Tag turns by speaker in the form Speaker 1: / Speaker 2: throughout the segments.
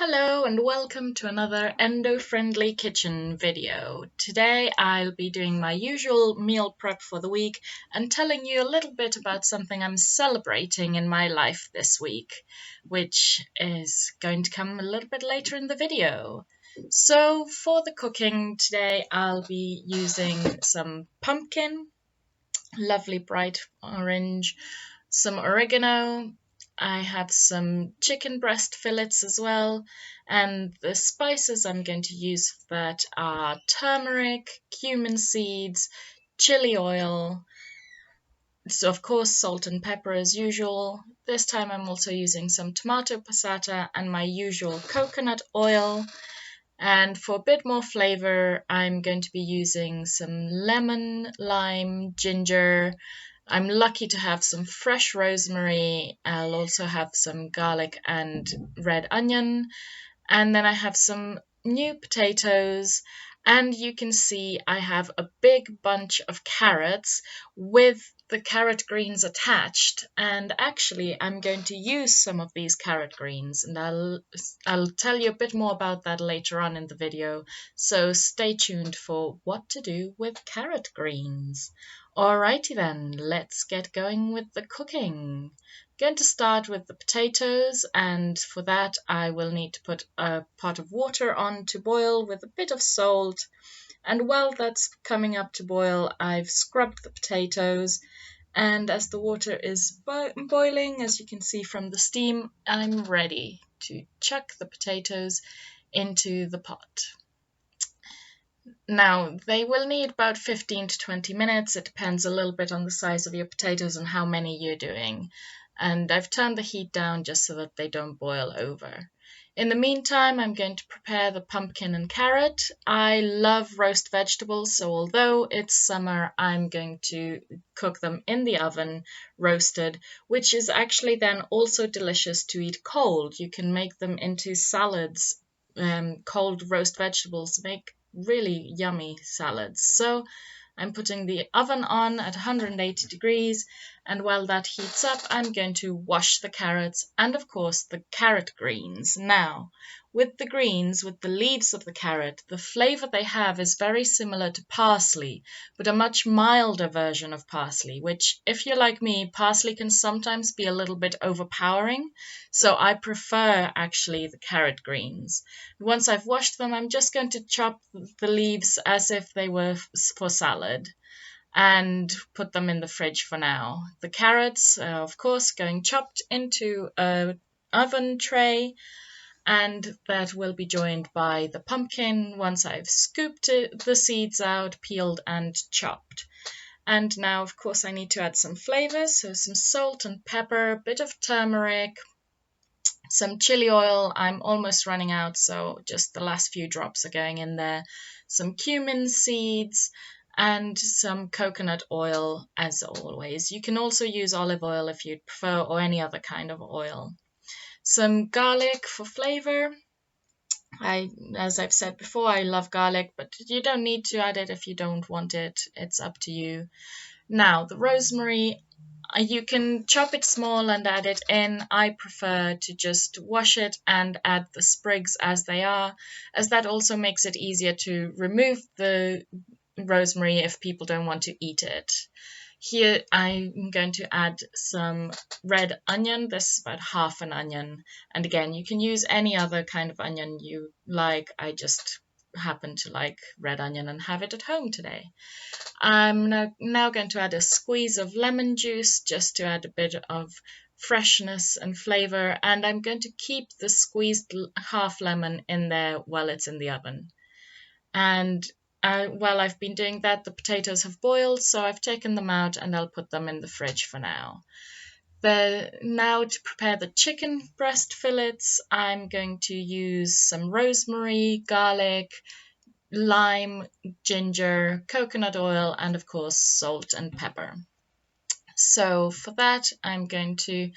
Speaker 1: Hello and welcome to another endo-friendly kitchen video. Today I'll be doing my usual meal prep for the week and telling you a little bit about something I'm celebrating in my life this week, which is going to come a little bit later in the video. So for the cooking today I'll be using some pumpkin, lovely bright orange, some oregano. I have some chicken breast fillets as well, and the spices I'm going to use for that are turmeric, cumin seeds, chili oil, so of course salt and pepper as usual. This time I'm also using some tomato passata and my usual coconut oil. And for a bit more flavor, I'm going to be using some lemon, lime, ginger. I'm lucky to have some fresh rosemary. I'll also have some garlic and red onion. And then I have some new potatoes. And you can see I have a big bunch of carrots with the carrot greens attached. And actually, I'm going to use some of these carrot greens, and I'll tell you a bit more about that later on in the video. So stay tuned for what to do with carrot greens. Alrighty then, let's get going with the cooking. I'm going to start with the potatoes, and for that I will need to put a pot of water on to boil with a bit of salt. And while that's coming up to boil, I've scrubbed the potatoes, and as the water is boiling, as you can see from the steam, I'm ready to chuck the potatoes into the pot. Now, they will need about 15 to 20 minutes. It depends a little bit on the size of your potatoes and how many you're doing. And I've turned the heat down just so that they don't boil over. In the meantime, I'm going to prepare the pumpkin and carrot. I love roast vegetables, so although it's summer, I'm going to cook them in the oven, roasted, which is actually then also delicious to eat cold. You can make them into salads. Cold roast vegetables make really yummy salads. So I'm putting the oven on at 180 degrees, and while that heats up, I'm going to wash the carrots and, of course, the carrot greens. Now, with the greens, with the leaves of the carrot, the flavor they have is very similar to parsley, but a much milder version of parsley, which, if you're like me, parsley can sometimes be a little bit overpowering, so I prefer actually the carrot greens. Once I've washed them, I'm just going to chop the leaves as if they were for salad and put them in the fridge for now. The carrots, of course, going chopped into an oven tray, and that will be joined by the pumpkin once I've scooped the seeds out, peeled and chopped. And now, of course, I need to add some flavors, so some salt and pepper, a bit of turmeric, some chili oil. I'm almost running out, so just the last few drops are going in there. Some cumin seeds and some coconut oil, as always. You can also use olive oil if you'd prefer, or any other kind of oil. Some garlic for flavor. As I've said before, I love garlic, but you don't need to add it if you don't want it. It's up to you. Now, the rosemary, you can chop it small and add it in. I prefer to just wash it and add the sprigs as they are, as that also makes it easier to remove the rosemary if people don't want to eat it. Here I'm going to add some red onion. This is about half an onion. And again, you can use any other kind of onion you like. I just happen to like red onion and have it at home today. I'm now going to add a squeeze of lemon juice just to add a bit of freshness and flavor. And I'm going to keep the squeezed half lemon in there while it's in the oven. And while I've been doing that, the potatoes have boiled, so I've taken them out and I'll put them in the fridge for now. Now to prepare the chicken breast fillets, I'm going to use some rosemary, garlic, lime, ginger, coconut oil, and of course salt and pepper. So for that, I'm going to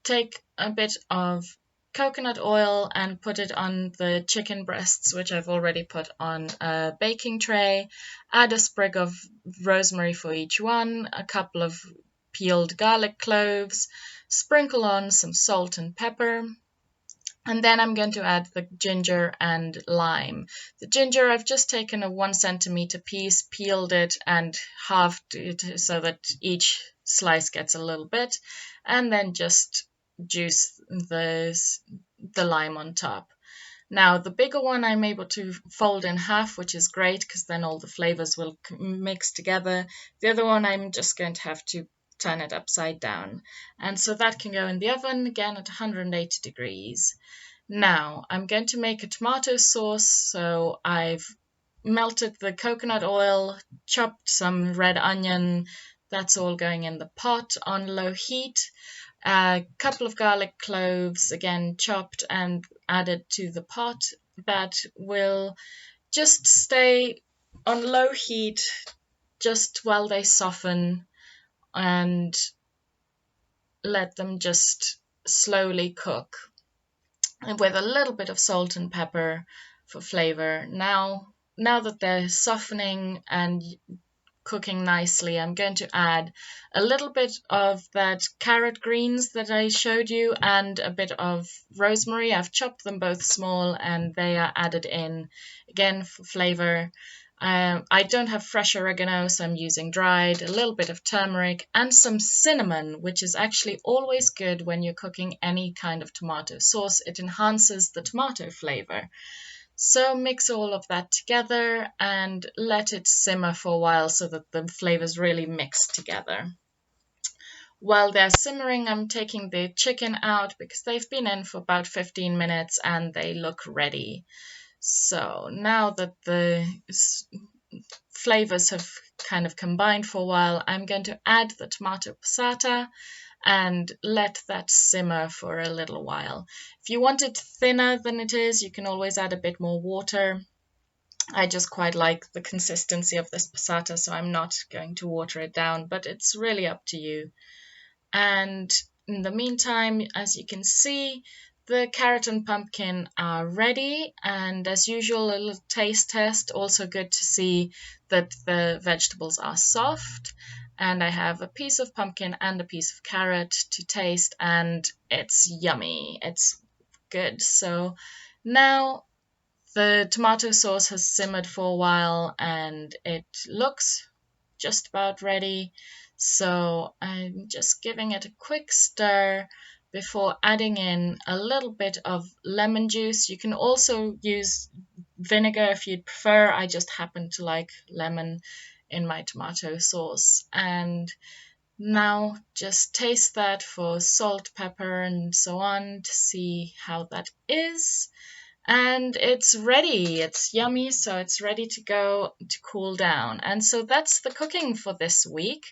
Speaker 1: take a bit of coconut oil and put it on the chicken breasts, which I've already put on a baking tray. Add a sprig of rosemary for each one, a couple of peeled garlic cloves, sprinkle on some salt and pepper, And then I'm going to add the ginger and lime. The ginger, I've just taken a 1 centimeter piece, peeled it and halved it so that each slice gets a little bit, and then just juice the lime on top. Now, the bigger one I'm able to fold in half, which is great because then all the flavors will mix together. The other one I'm just going to have to turn it upside down. And so that can go in the oven again at 180 degrees. Now, I'm going to make a tomato sauce. So I've melted the coconut oil, chopped some red onion. That's all going in the pot on low heat. A couple of garlic cloves, again chopped and added to the pot. That will just stay on low heat just while they soften, and let them just slowly cook with a little bit of salt and pepper for flavor. Now that they're softening and cooking nicely, I'm going to add a little bit of that carrot greens that I showed you and a bit of rosemary. I've chopped them both small and they are added in again for flavor. I don't have fresh oregano, so I'm using dried, a little bit of turmeric and some cinnamon, which is actually always good when you're cooking any kind of tomato sauce. It enhances the tomato flavor. So mix all of that together and let it simmer for a while so that the flavors really mix together. While they're simmering, I'm taking the chicken out because they've been in for about 15 minutes and they look ready. So now that the flavors have kind of combined for a while, I'm going to add the tomato passata and let that simmer for a little while. If you want it thinner than it is, you can always add a bit more water. I just quite like the consistency of this passata, so I'm not going to water it down, but it's really up to you. And in the meantime, as you can see, the carrot and pumpkin are ready, and as usual, a little taste test. Also good to see that the vegetables are soft, and I have a piece of pumpkin and a piece of carrot to taste, and it's yummy. It's good. So now the tomato sauce has simmered for a while and it looks just about ready. So I'm just giving it a quick stir before adding in a little bit of lemon juice. You can also use vinegar if you'd prefer. I just happen to like lemon in my tomato sauce. And now just taste that for salt, pepper, and so on to see how that is. And it's ready. It's yummy, so it's ready to go to cool down. And so that's the cooking for this week.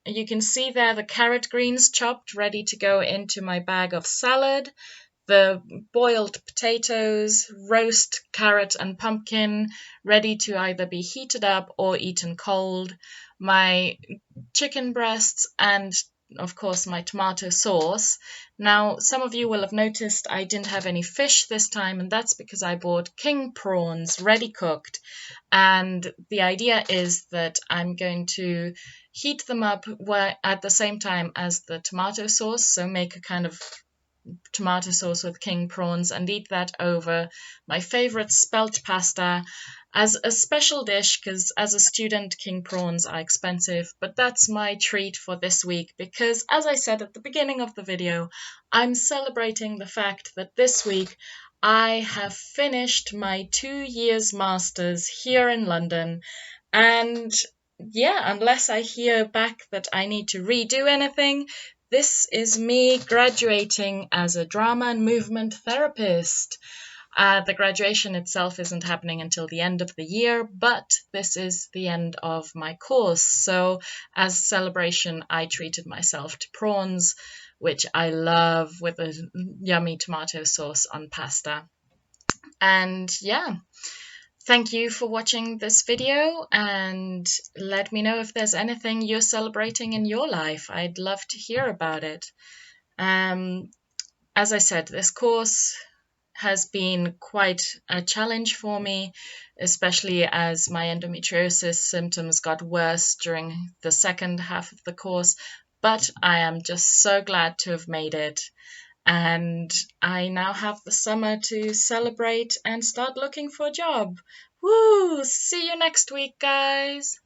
Speaker 1: You can see there the carrot greens chopped, ready to go into my bag of salad. The boiled potatoes, roast carrot and pumpkin, ready to either be heated up or eaten cold. My chicken breasts and of course my tomato sauce. Now, some of you will have noticed I didn't have any fish this time, and that's because I bought king prawns ready cooked. And the idea is that I'm going to heat them up at the same time as the tomato sauce, so make a kind of tomato sauce with king prawns and eat that over my favorite spelt pasta as a special dish, because as a student king prawns are expensive, but that's my treat for this week because, as I said at the beginning of the video, I'm celebrating the fact that this week I have finished my 2 years masters here in London. And yeah, unless I hear back that I need to redo anything, this is me graduating as a drama and movement therapist. The graduation itself isn't happening until the end of the year, but this is the end of my course. So as a celebration, I treated myself to prawns, which I love, with a yummy tomato sauce on pasta. And yeah, thank you for watching this video, and let me know if there's anything you're celebrating in your life. I'd love to hear about it. As I said, this course has been quite a challenge for me, especially as my endometriosis symptoms got worse during the second half of the course, but I am just so glad to have made it. And I now have the summer to celebrate and start looking for a job. Woo! See you next week, guys.